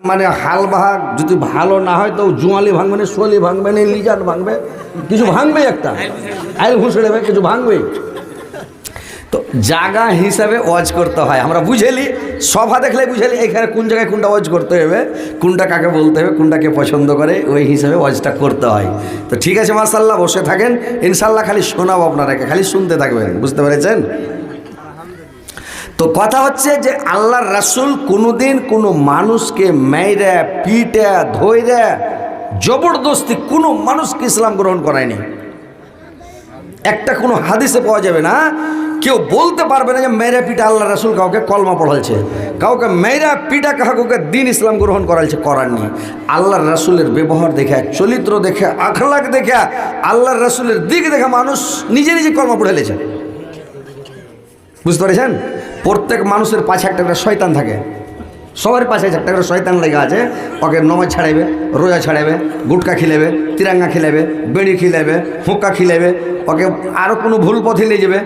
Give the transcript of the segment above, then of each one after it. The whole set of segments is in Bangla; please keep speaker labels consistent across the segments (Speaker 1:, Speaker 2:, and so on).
Speaker 1: মানে হাল বাহাগ যদি ভালো না হয় তো জুয়ালি ভাঙবে না, শোলি ভাঙবে না, লিজান ভাঙবে, কিছু ভাঙবে, একটা আইল ঘুষড়েবে, কিছু ভাঙবে। তো জায়গা হিসাবে ওয়াজ করতে হয়। আমরা বুঝেলি, সভা দেখলে বুঝেলি এখানে কোন জায়গায় কোনটা ওয়াজ করতে হবে, কোনটা কাকে বলতে হবে, কোনটাকে পছন্দ করে, ওই হিসাবে ওয়াজটা করতে হয়। তো ঠিক আছে, মাশাআল্লাহ, বসে থাকেন, ইনশাআল্লাহ খালি শোনাবো আপনারাকে, খালি শুনতে থাকবেন, বুঝতে পেরেছেন? তো কথা হচ্ছে যে আল্লাহর রাসূল কোনোদিন কোনো মানুষকে মেরে পিটে ধইরে জবরদস্তি কোনো মানুষকে ইসলাম গ্রহণ করায়নি। একটা কোনো হাদিসে পাওয়া যাবে না, কেউ বলতে পারবে না যে মেরে পিটা আল্লাহ রাসূল কাউকে কলমা পড়ালছে, কাউকে মেরা পিটা কাউকে দিন ইসলাম গ্রহণ করালছে, করাননি। আল্লাহর রাসূলের ব্যবহার দেখে, চরিত্র দেখে, আখলাক দেখে, আল্লাহর রাসূলের দিক দেখে মানুষ নিজে নিজে কলমা পড়ে লেছে। বুঝতে পেরেছেন? প্রত্যেক মানুষের পাশে একটা করে শয়তান থাকে, সবার পাশে একটা করে শয়তান লেগে আছে। ওকে নমাজ ছাড়াইবে, রোজা ছাড়াইবে, গুটকা খিলাবে, তিরাঙ্গা খিলাবে, বেড়ি খিলাবে, হুক্কা খিলাবে, ওকে আরও কোনো ভুল পথে নিয়ে যাবে।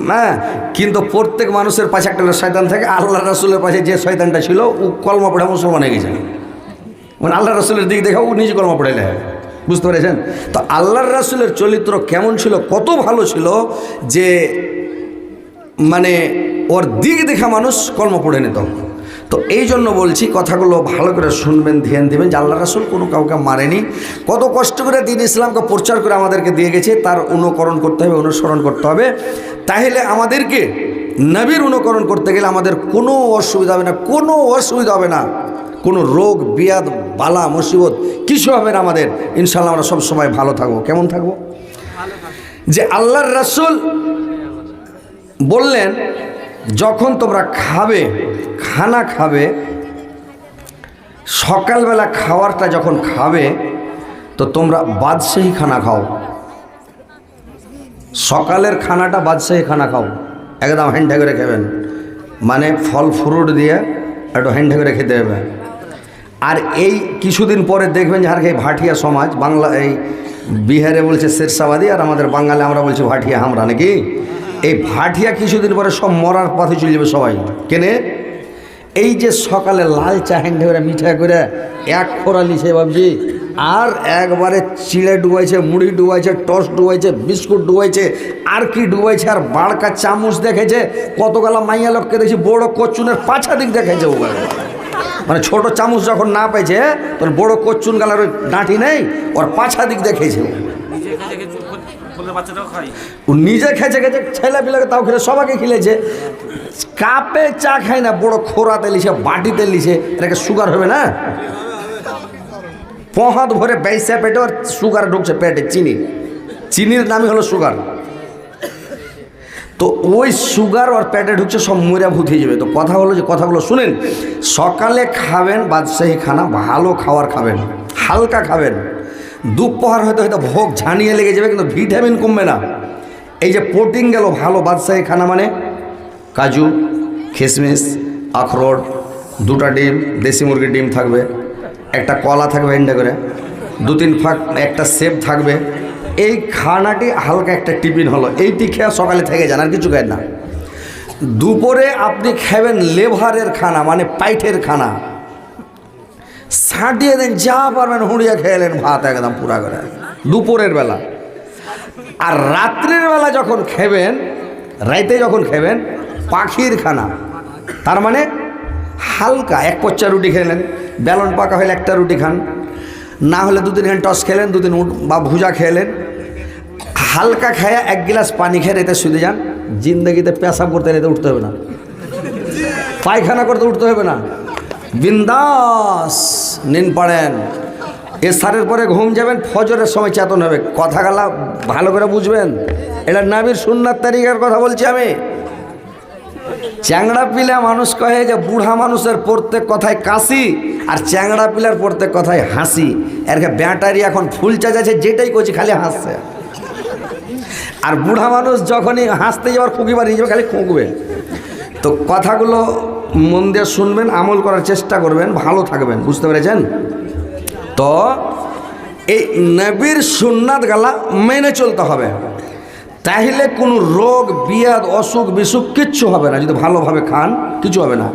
Speaker 1: হ্যাঁ, কিন্তু প্রত্যেক মানুষের পাশে একটা করে শয়তান থাকে। আল্লাহ রাসূলের পাশে যে শয়তানটা ছিল ও কলমা পড়ে মুসলমান হয়ে গেছে, মানে আল্লাহ রাসূলের দিক দেখে ও নিজে কলমা পড়ে লেগে। বুঝতে পেরেছেন? তো আল্লাহর রাসূলের চরিত্র কেমন ছিল, কত ভালো ছিল যে মানে ওর দিক দেখা মানুষ কলমা পড়ে নিত। তো এই জন্য বলছি, কথাগুলো ভালো করে শুনবেন, ধ্যান দেবেন যে আল্লাহ রাসূল কোনো কাউকে মারেনি, কত কষ্ট করে দ্বীন ইসলামকে প্রচার করে আমাদেরকে দিয়ে গেছে, তার অনুকরণ করতে হবে, অনুসরণ করতে হবে। তাহলে আমাদেরকে নবীর অনুকরণ করতে গেলে আমাদের কোনো অসুবিধা হবে না, কোনো অসুবিধা হবে না, কোনো রোগ বিয়াদ বালা মুসিবত কিছু হবে না আমাদের। ইনশাআল্লাহ আমরা সব সময় ভালো থাকবো। কেমন থাকবো? যে আল্লাহর রাসূল বললেন, যখন তোমরা খাবে, খানা খাবে, সকালবেলা খাওয়ারটা যখন খাবে তো তোমরা বাদশাহী খানা খাও। সকালের খানাটা বাদশাহী খানা খাও, একদম হ্যান্ডা করে খাবেন, মানে ফল ফ্রুট দিয়ে একটু হ্যান্ডা করে খেতে হবে। আর এই কিছুদিন পরে দেখবেন যে আর এই ভাটিয়া সমাজ, বাংলা এই বিহারে বলছে শেরশাবাদী, আর আমাদের বাঙালি আমরা বলছি ভাটিয়া হামরা, নাকি? এই ভাটিয়া কিছুদিন পরে সব মরার পথে চলে যাবে সবাই। কেনে? এই যে সকালে লাল চা হ্যান্ডে করে মিঠা করে এক ফোড়া লিছে বাবজি, আর একবারে চিড়ে ডুবাইছে, মুড়ি ডুবাইছে, টস ডুবাইছে, বিস্কুট ডুবাইছে, আর কি ডুবাইছে, আর বাড়কা চামচ দেখেছে, কতগুলা মাইয়া লোককে দেখছি বড় কচুনের পাছা দিক দেখেছে। ও মানে ছোট চামচ যখন না পাইছে তোর বড় কচুন গালার ওই ডাঁটি নেই, ওর পাছা দিক দেখেছে। ও নিজে খেয়েছে, খেয়েছে, ছেলে পিলাকে তাও খেলে, সবাইকে খেলেছে। কাপে চা খায় না, বড় খোরাতে লিছে, বাটিতে লিছে, এটাকে সুগার হবে না? পহাত ভরে বেসা পেটে আর সুগার ঢুকছে পেটে, চিনির নামই হলো সুগার। তো ওই সুগার ওর পেটে ঢুকছে, সব মরা ভূত হয়ে যাবে। তো কথা হলো যে কথাগুলো শুনেন, সকালে খাবেন বাদশাহী খানা, ভালো খাবার খাবেন, হালকা খাবেন। দুপুর হয়তো হয়তো ভোগ ঝানিয়ে লেগে যাবে, কিন্তু ভিটামিন কমবে না। এই যে প্রোটিন গেল ভালো বাদশাহী খানা, মানে কাজু, কিশমিশ, আখরোট, 2টা ডিম, দেশি মুরগির ডিম থাকবে, একটা কলা থাকবে এন্ডা করে, 2-3 ফাঁক একটা সেব থাকবে। এই খানাটি হালকা একটা টিফিন হলো, এইটি খেয়ে সকালে থেকে যান, আর কিছু খায় না। দুপুরে আপনি খাবেন লেভারের খানা, মানে পাইটের খানা, ছাটিয়ে দেন, যা পারবেন হুঁড়িয়ে খেলেন ভাত একদম পুরা করে দুপুরের বেলা। আর রাত্রের বেলা যখন খাবেন, রাইতে যখন খাবেন পাখির খানা, তার মানে হালকা 1 পচ্চা রুটি খেলেন, বেলন পাকা হলে 1টা রুটি খান, না হলে 2-3 খান টস খেলেন, 2-3 বা ভুজা খেলেন, হালকা খায়া 1 গ্লাস পানি খেয়ে রেতে শুতে যান। জিন্দগিতে পেশাব করতে রেতে উঠতে হবে না, পায়খানা করতে উঠতে হবে না, বিন্দাস নিন পড়েন। এসারের পরে ঘুম যাবেন, ফজরের সময় চেতন হবে। কথাগুলা ভালো করে বুঝবেন, এটা নবীর সুন্নাত তরিকার কথা বলছি আমি। চ্যাংড়া পিলা মানুষ কহে যে বুড়া মানুষের প্রত্যেক কথায় কাশি, আর চ্যাংড়া পিলার প্রত্যেক কথায় হাসি। এর ব্যাটারি এখন ফুল চার্জ আছে, যেটাই করছি খালি হাসছে। আর বুড়া মানুষ যখনই হাসতে যাওয়ার খুঁকি বাড়িয়ে যাবে, খালি খুঁকবে। তো কথাগুলো মন দিয়ে শুনবেন, আমল করার চেষ্টা করবেন, ভালো থাকবেন। বুঝতে পেরেছেন? তো এই নবীর সুন্নাত গালা মেনে চলতে হবে, তাহলে কোনো রোগ বিয়াদ অসুখ বিসুখ কিচ্ছু হবে না। যদি ভালোভাবে খান কিছু হবে না।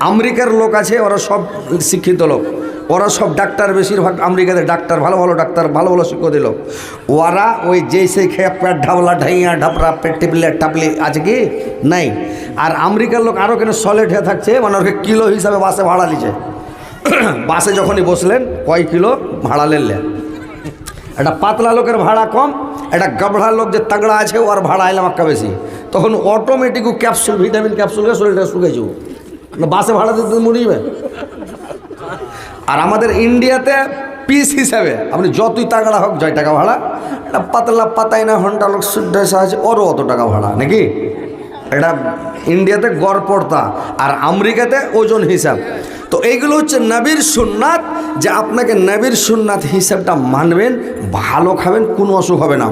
Speaker 1: আমেরিকার লোক আছে, ওরা সব শিক্ষিত লোক, ওরা সব ডাক্তার, বেশিরভাগ আমেরিকাতে ডাক্তার, ভালো ভালো ডাক্তার, ভালো ভালো শিক্ষা দিল। ওরা ওই যেই সেই খেয়ে পেট ঢাবলা ঢাইয়া ঢাপড়া পেট টিপলে টাপলি আছে কি নাই। আর আমেরিকার লোক আরও কেন সলিড হয়ে থাকছে, মানে ওকে কিলো হিসাবে বাসে ভাড়া নিচ্ছে। বাসে যখনই বসলেন কয় কিলো ভাড়া নিলেন। একটা পাতলা লোকের ভাড়া কম, একটা গাবড়া লোক যে তাগড়া আছে ওর ভাড়া এলাম একটা বেশি। তখন অটোমেটিক ক্যাপসুল, ভিটামিন ক্যাপসুলকে শরীরটা শুকাইছে, বাসে ভাড়া দিতে মরিবে। আর আমাদের ইন্ডিয়াতে পিস হিসাবে আপনি যতই তাগড়া হোক, 6 টাকা ভাড়া। একটা পাতলা পাতায় না ঘন্টা লোক শুদ্ধ আছে ওরও অত টাকা ভাড়া নাকি। এটা ইন্ডিয়াতে গড় পড়তা, আর আমেরিকাতে ওজন হিসাব। তো এইগুলো হচ্ছে নবীর সুন্নাত, যে আপনাকে নবীর সুন্নাত হিসাবটা মানবেন, ভালো খাবেন, কোনো অসুখ হবে না।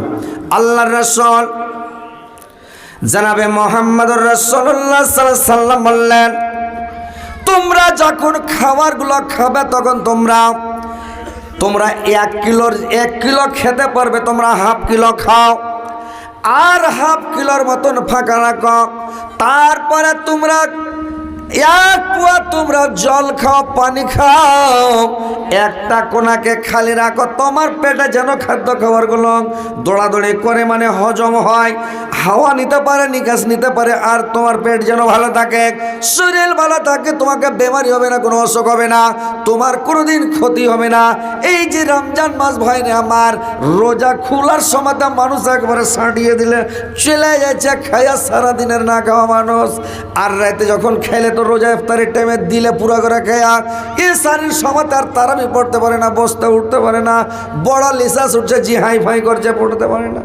Speaker 1: আল্লাহর রাসূল জনাবে মুহাম্মদুর রাসূলুল্লাহ সাল্লাল্লাহু আলাইহি ওয়াসাল্লাম বললেন, তোমরা যখন খাবারগুলো খাবে তখন তোমরা 1 কিলো খেতে পারবে, তোমরা হাফ কিলো খাও, আর হাফ কিলোর মতন ফাঁকা রাখো। তারপরে তোমরা 1 পোয়া তোমরা জল খাও, পানি খাও, একটা কোনাকে খালি রাখো। তোমার পেটে যেন খাদ্য খাবারগুলো দৌড়াদৌড়ি করে, মানে হজম হয়, হাওয়া নিতে পারে, নিকাশ নিতে পারে, আর তোমার পেট যেন ভালো থাকে, শরীর ভালো থাকে, তোমাকে বেমারি হবে না, কোনো অসুখ হবে না, তোমার কোনোদিন ক্ষতি হবে না। এই যে রমজান মাস ভাইরে আমার, রোজা খোলার সময় মানুষ একবারে সাঁটিয়ে দিলে চলে যাচ্ছে খাইয়া, সারাদিনের না খাওয়া মানুষ, আর রাতে যখন খেলে তো রোজা ইফতারের টাইমে দিলে পুরো করে খেয়া, ইফতারের সময় তার তারাবি পড়তে পারে না, বসতে উঠতে পারে না, বড় লিসাস উঠছে, জি হাই ফাই করছে, পড়তে পারে না।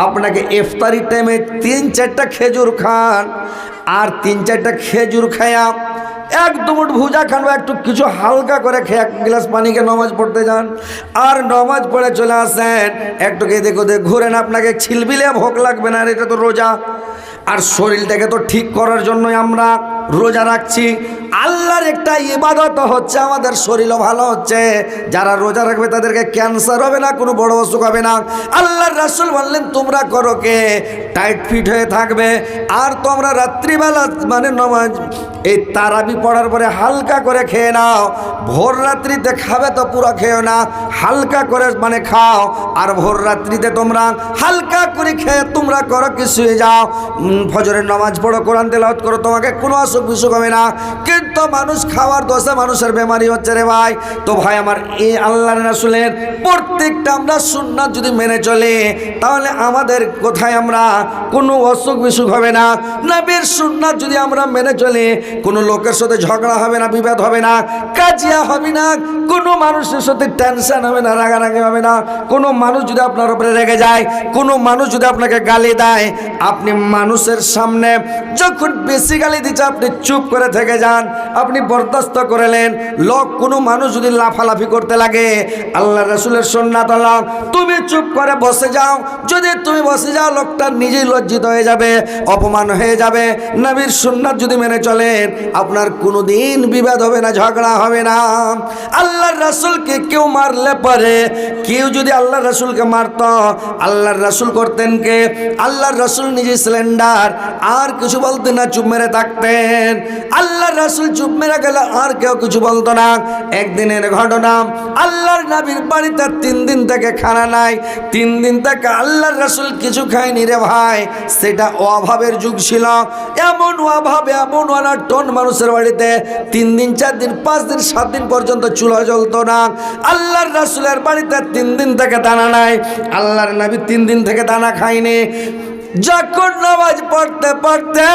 Speaker 1: আপনাকে ইফতারির টাইমে 3-4টা খেজুর খান, আর 3-4টা খেজুর খায়া 1-2 মুঠ ভুজা খান, একটু কিছু হালকা করে খেয়ে 1 গ্লাস পানিকে নামাজ পড়তে যান, আর নামাজ পড়ে চলে আসেন, একটু এদিক ওদিক ঘুরেন, আপনাকে ছিলবিলে ভোগ লাগবে না। আর এটা তো রোজা, আর শরীরটাকে তো ঠিক করার জন্যই আমরা রোজা রাখছি। আল্লাহর একটা ইবাদত হচ্ছে আমাদের শরীরও ভালো হচ্ছে। যারা রোজা রাখবে তাদেরকে ক্যান্সার হবে না, কোনো বড় অসুখ হবে না। আল্লাহর রাসূল বললেন তোমরা করো কে টাইট ফিট হয়ে থাকবে, আর তোমরা রাত্রিবেলা মানে নামাজ এই তারাবি পড়ার পরে হালকা করে খেয়ে নাও। ভোর রাত্রিতে খাবে তো পুরো খেও না, হালকা করে মানে খাও, আর ভোর রাত্রিতে তোমরা হালকা করে খেয়ে তোমরা করো কি শুয়ে যাও, ফজরের নামাজ পড়ো, কোরআন তেলাওয়াত করো, তোমাকে কোনো অসুখ বিসুখ হবে না। কিন্তু মানুষ খাওয়ার দোষে মানুষের বেমারি হচ্ছে রে ভাই। তো ভাই আমার, এই আল্লাহর রাসূলের প্রত্যেকটা আমরা সুন্নাত যদি মেনে চলে, তাহলে আমাদের কোথায় আমরা কোনো অসুখ বিসুখ হবে না। নবীর সুন্নাত যদি আমরা মেনে চলে, কোনো লোকের সাথে ঝগড়া হবে না, বিবাদ হবে না, কাজিয়া হবে না, কোনো মানুষের সাথে টেনশন হবে না, রাগারাগি হবে না। কোনো মানুষ যদি আপনার উপরে রেগে যায়, কোনো মানুষ যদি আপনাকে গালি দেয়, আপনি মানুষের সামনে যখন বেশি গালি দিচ্ছে আপনি চুপ করে থেকে যান, আপনি বরদাস্ত করলেন। লোক কোনো মানুষ যদি লাফালাফি করতে লাগে, আল্লাহ রাসূলের সুন্নাত হলো তুমি চুপ করে বসে যাও। যদি তুমি বসে যাও, লোকটা নিজেই লজ্জিত হয়ে যাবে, অপমান হয়ে যাবে। নবীর সুন্নাত যদি মেনে চলেন, আপনার কোনোদিন বিবাদ হবে না, ঝগড়া হবে না। আল্লাহর রাসূলকে কেউ মারলে পরে, কেউ যদি আল্লাহর রাসূলকে মারত, আল্লাহর রাসূল করতেন কে? আল্লাহর রাসূল নিজে সিলিন্ডার, আর কিছু বলতেন না, চুপ মেরে থাকতেন। আল্লাহর রাসূল চুপ মেরে গেলে আর কেউ কিছু বলতো না। একদিনের ঘটনা, আল্লাহর নবীর বাড়িতে 3 দিন থেকে খানা নাই, 3 দিন থেকে আল্লাহর রাসূল কিছু খায়নি রে ভাই। সেটা অভাবের যুগ ছিল, এমন অভাব, এমন অনাটন মানুষের বাড়িতে 3 দিন 4 দিন 5 দিন 7 দিন পর্যন্ত চুলা জ্বলতো না। আল্লাহর রাসূলের বাড়িতে 3 দিন থেকে দানা নাই, আল্লাহর নবী 3 দিন থেকে দানা খায়নি। যখন নামাজ পড়তে পড়তে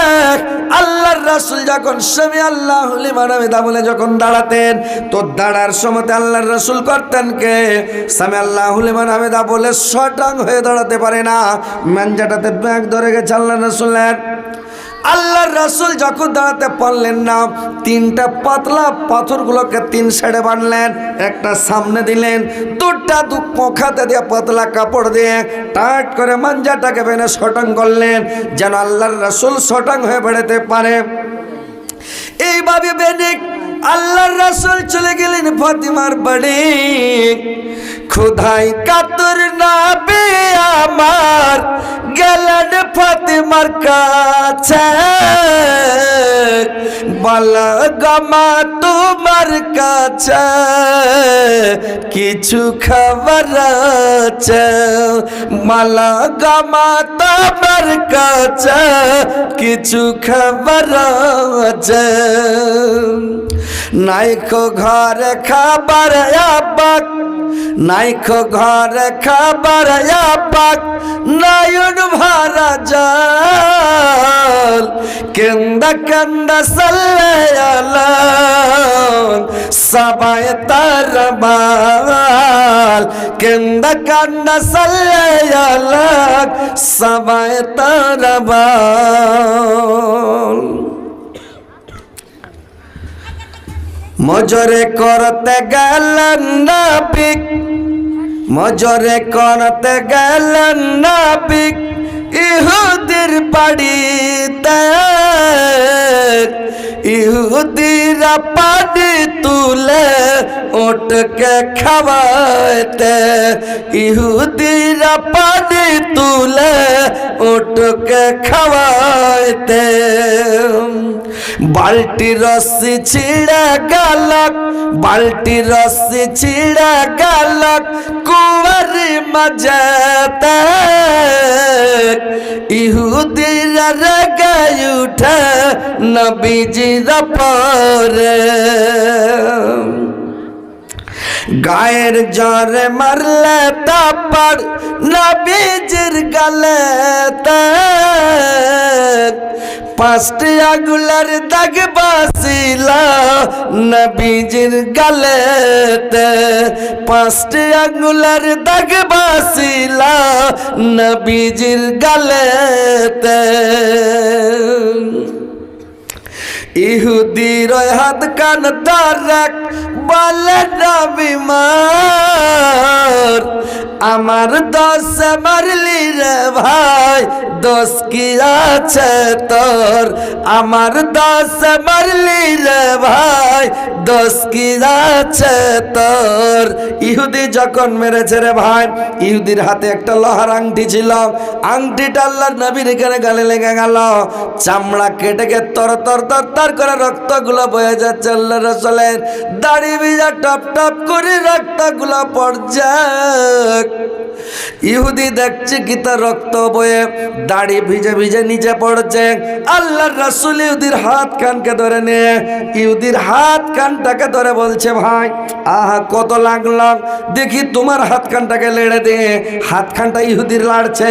Speaker 1: আল্লাহর রাসূল যখন সামি আল্লাহু লিমান হামিদা বলে যখন দাঁড়াতেন, তো দাঁড়ার সময় আল্লাহর রাসূল করতেন কে? সামি আল্লাহু লিমান হামিদা বলে শটাং হয়ে দাঁড়াতে পারে না, মানজাটাতে ব্যাগ ধরে গেছে আল্লাহর রাসূলের। আল্লাহর রাসূল যখন দাঁড়াতে পারলেন না, 3টা পাতলা পাথরগুলোকে 3 সাইডে বাঁধলেন, একটা সামনে দিলেন, 2টা পোখাতে দিয়ে পাতলা কাপড় দিয়ে টাইট করে মাঞ্জাটাকে বেঁধে শটাং করলেন, যেন আল্লাহর রাসূল শটাং হয়ে বেড়াতে পারে। এইভাবে বেঁধে আল্লাহর রাসূল চলে গেলেন ফাতিমার বাড়ি। খোদাই কাতর নবী আমার গেলেন ফাতিমার কাছে, বলো গমা তোমার কাছে কিছু খবর আছে, বলো গমা তোমার কাছে কিছু খবর আছে। নাইখো ঘরে খাবার আবাক, নাইখো ঘরে খাবার আবাক, নয়ন ভরা জল, কেন্দা কেন্দা সাল্লে আলা সবাই তার বাল, কেন্দা কেন্দা সাল্লে আলা সবাই তার বাল। মজরে করতে গেলেন নাবিক, মজরে করতে গেলেন নাবিক ইহুদির বাড়িতে, ইহুদিরা পানি তুলে ওটকে খাওয়াইতে, ইহুদিরা পানি তুলে ওটকে খাওয়াইতে। বালটি রস্সি ছিঁড়ে গেল, বালটি রস্সি ছিঁড়ে গেল কুয়ারি মাঝেতে, ইহুদিরা রেগে উঠে নবীজির পরে, গায়ের জ্বরে মারলে তারপর নবীজির গালেতে, পাঁচটি আঙুলের দাগ বাসিল নবীজির গালেতে, পাঁচটি আঙুলের দাগ বাসিল নবীজির গালেতে। ইহুদির হাত কান ধরে বলে নবী মার, আমার দোষ মারলি রে ভাই, দোষ কি আছে তোর, আমার দোষ মারলি রে ভাই, দোষ কি আছে তোর। ইহুদি যখন মেরেছে রে ভাই, ইহুদির হাতে একটা লোহার আংটি ছিল, আংটিটা আল্লাহর নবীর এখানে গালে লেগে গেল, চামড়া কেটে গে তর তর তর তর করে রক্তগুলো বয়ে যাচ্ছে, আল্লাহর রাসূলের দাড়ি ভিজা টপ টপ করে রক্তগুলো পড়ছে। ইহুদি দেখছে কি তার রক্ত বয়ে দাড়ি ভিজে ভিজে নিচে পড়ছে, আল্লাহর রাসূল ইহুদির হাত কানকে ধরে নিয়ে ইহুদির হাত কানটাকে ধরে বলছে, ভাই আহা কত লাগলো, দেখি তোমার হাত কানটাকে লেড়ে দিয়ে। হাত কানটা ইহুদির লাড়ছে,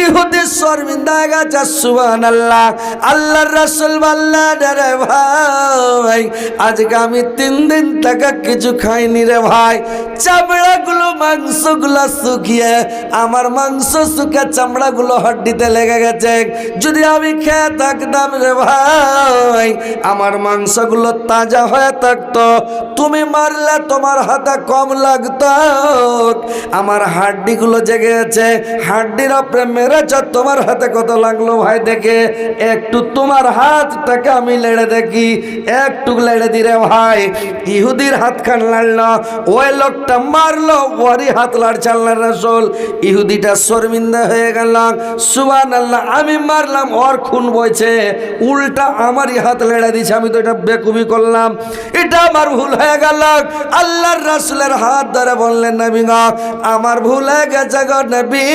Speaker 1: ইহুদির শর্মিন্দা হয়ে গেছে। সুবহানাল্লাহ। আল্লাহর রাসূল বললেন, রে ভাই আজকে আমি 3 দিন থেকে কিছু খাইনি রে ভাই, চামড়াগুলো মাংসগুলো শুকিয়ে, আমার মাংস শুকে চামড়াগুলো হাড্ডিতে লেগে গেছে, যদি আমি খেয়ে থাকতাম রে ভাই আমার মাংসগুলো তাজা হয়ে থাকতো, তুমি মারলে তোমার হাতে কম লাগতো, আমার হাড্ডিগুলো জেগে আছে, হাড্ডির উপরে মেরেছ, তোমার হাতে কত লাগলো ভাই দেখে, একটু তোমার হাতটাকে আমি লেড়ে দেখি, একটু লেড়ে দিরে ভাই। ইহুদির হাত খান লাড়লো, ওই লোকটা মারলো, ওরই হাত লাড়ছে আল্লাহর রাসূল। ইহুদিটা শর্মিন্দা হয়ে গেল। সুবহানাল্লাহ, আমি মারলাম, ওর খুন বইছে, উল্টা আমারই হাত লেড়ে দিছে, আমি তো এটা বেকুবি করলাম, এটা আমার ভুল হয়ে গেল। আল্লাহর রাসূলের হাত ধরে বললেন, নবী গো আমার ভুল হয়ে গেছে গো নবী,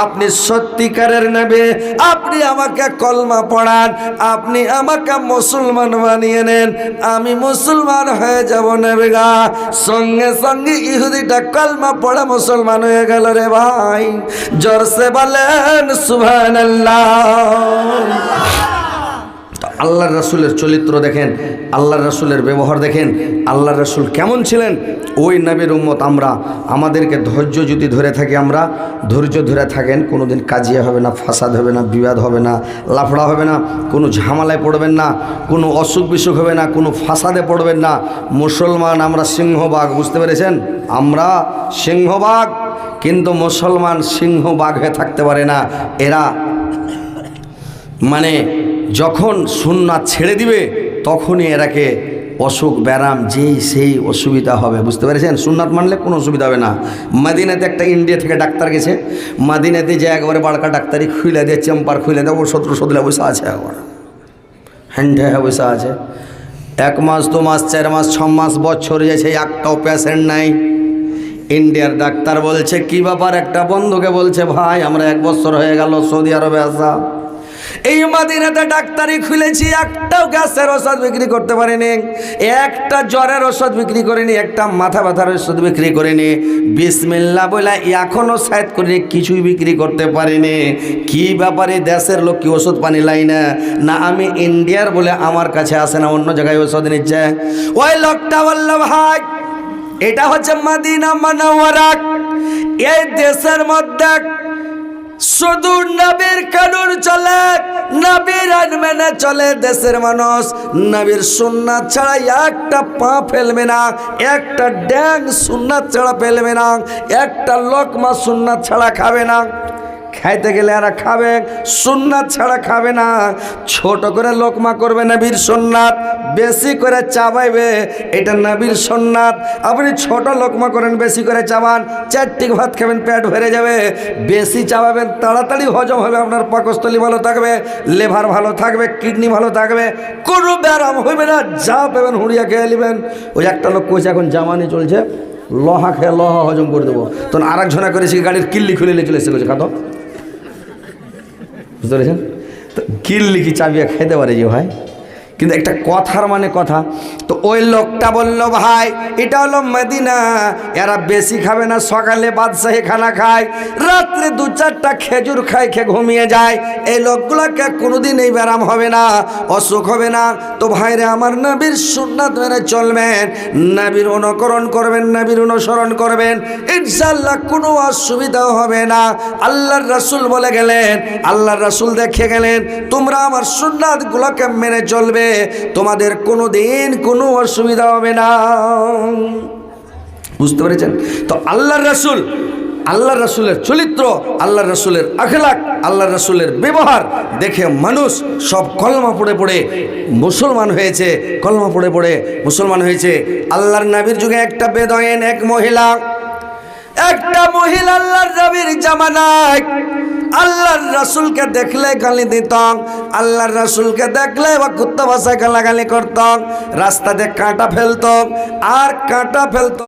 Speaker 1: আপনি সত্যিকারের নবী, আপনি আমাকে কলমা পড়ান, আপনি আমাকে মুসলমান বানিয়ে নেন, আমি মুসলমান হয়ে যাব নবী গো। সঙ্গে সঙ্গে ইহুদিটা কলমা পড়ে মুসলমান হয়ে গেল রে ভাই। জোরসে বলেন সুবহানাল্লাহ। আল্লাহর রাসূলের চরিত্র দেখেন, আল্লাহর রাসূলের ব্যবহার দেখেন, আল্লাহর রাসূল কেমন ছিলেন। ওই নবীর উম্মত আমরা, আমাদেরকে ধৈর্য যদি ধরে থাকি, আমরা ধৈর্য ধরে থাকেন, কোনোদিন কাজিয়া হবে না, ফাসাদ হবে না, বিবাদ হবে না, লাফড়া হবে না, কোনো ঝামেলায় পড়বেন না, কোনো অসুখ বিসুখ হবে না, কোনো ফাসাদে পড়বেন না। মুসলমান আমরা সিংহবাগ, বুঝতে পেরেছেন, আমরা সিংহবাগ, কিন্তু মুসলমান সিংহবাগ হয়ে থাকতে পারে না। এরা মানে যখন সুন্নাত ছেড়ে দিবে তখনই এরাকে অসুখ ব্যারাম যেই সেই অসুবিধা হবে, বুঝতে পেরেছেন। সুন্নাত মানলে কোনো অসুবিধা হবে না। মদিনাতে একটা ইন্ডিয়া থেকে ডাক্তার গেছে, মদিনাতে যে একবারে বাড়কা ডাক্তারি খুলে দিয়ে চেম্বার খুলে দেয়, ওষুধ দিলে বসে আছে একবার, হ্যান্ডে বসে আছে। 1 মাস 2 মাস 4 মাস 6 মাস বছর যাচ্ছে, একটাও পেশেন্ট নাই। ইন্ডিয়ার ডাক্তার বলছে কি ব্যাপার, একটা বন্ধুকে বলছে ভাই আমরা 1 বছর হয়ে গেল সৌদি আরবে আসা, এই মদিনাতে ডাক্তারি খুলেছি, একটাও গ্যাসের ওষুধ বিক্রি করতে পারিনি, একটা জ্বরের ওষুধ বিক্রি করিনি, একটা মাথা ব্যথার ওষুধ বিক্রি করিনি, বিসমিল্লাহ বলে এখনো সাইড করিনি, কিছুই বিক্রি করতে পারিনি। কি ব্যাপারে দেশের লোক কি ওষুধ পানি লাই না? না আমি ইন্ডিয়ার বলে আমার কাছে আসে না, অন্য জায়গায় ওষুধ নিচ্ছে। ওই লোকটা বলল ভাই এটা হচ্ছে মদিনা মুনাওয়ারা, এই দেশের মধ্যে শুধু নবীর কানুন চলে, নবীর আইন মেনে চলে দেশের মানুষ। নবীর সুন্নাত ছাড়া একটা পা ফেলবে না, একটা ড্যাং সুন্নাত ছাড়া ফেলবে না, একটা লোকমা সুন্নাত ছাড়া খাবে না। খাইতে গেলে এরা খাবে, সুন্নাত ছাড়া খাবে না। ছোট করে লোকমা করবে নবীর সুন্নাত, বেশি করে চাবাইবে এটা নবীর সুন্নাত। আপনি ছোট লোকমা করেন, বেশি করে চাবান, 4টি ভাত খাবেন পেট ভরে যাবে। বেশি চাবাবেন তাড়াতাড়ি হজম হবে, আপনার পাকস্থলী ভালো থাকবে, লিভার ভালো থাকবে, কিডনি ভালো থাকবে, কোনো ব্যারাম হইবে না। যা পাবেন হুড়িয়া খেয়ে নেবেন। ওই একটা লোক কইছে এখন জামানি চলছে, লোহা খেয়ে লোহা হজম করে দেবো, তখন আর একজনা করেছি গাড়ির কিল্লি খুলে নিয়ে চলে এসে গেছে খাতো, বুঝতে পেরেছেন? তো কিল্লি কি চাবিয়া খেতে পারে যে ভাই, কিন্তু একটা কথার মানে কথা। তো ওই লোকটা বলল ভাই এটা হলো মদিনা, এরা বেশি খাবে না, সকালে বাদশাহী খানা খায়, রাত্রে 2-4টা খেজুর খায়, খেয়ে ঘুমিয়ে যায়। এই লোকগুলোকে কোনোদিন এই ব্যারাম হবে না, অসুখ হবে না। তো ভাইরে আমার নবীর সুন্নাত মেনে চলবেন, নবীর অনুকরণ করবেন, নবীর অনুসরণ করবেন, ইনশাআল্লাহ কোনো অসুবিধাও হবে না। আল্লাহর রাসূল বলে গেলেন, আল্লাহর রাসূল দেখে গেলেন তোমরা আমার সুন্নাতগুলোকে মেনে চলবে, তোমাদের কোনো দিন কোনো অসুবিধা হবে না। বুঝতে পেরেছেন? তো আল্লাহর রাসূল, আল্লাহর রাসূলের চরিত্র, আল্লাহর রাসূলের আখলাক, আল্লাহর রাসূলের ব্যবহার দেখে মানুষ সব কলমা পড়ে পড়ে মুসলমান হয়েছে, কলমা পড়ে পড়ে মুসলমান হয়েছে। আল্লাহর নবীর যুগে একটা বেদয়েন, এক মহিলা আল্লাহর নবীর জামানায় আল্লাহর রাসূলকে দেখলে গালি দিতাম, আল্লাহর রাসূলকে দেখলে বা কুত্তা ভাষায় গালাগালি করতাম, রাস্তাতে কাঁটা ফেলতাম আর কাঁটা ফেলতাম।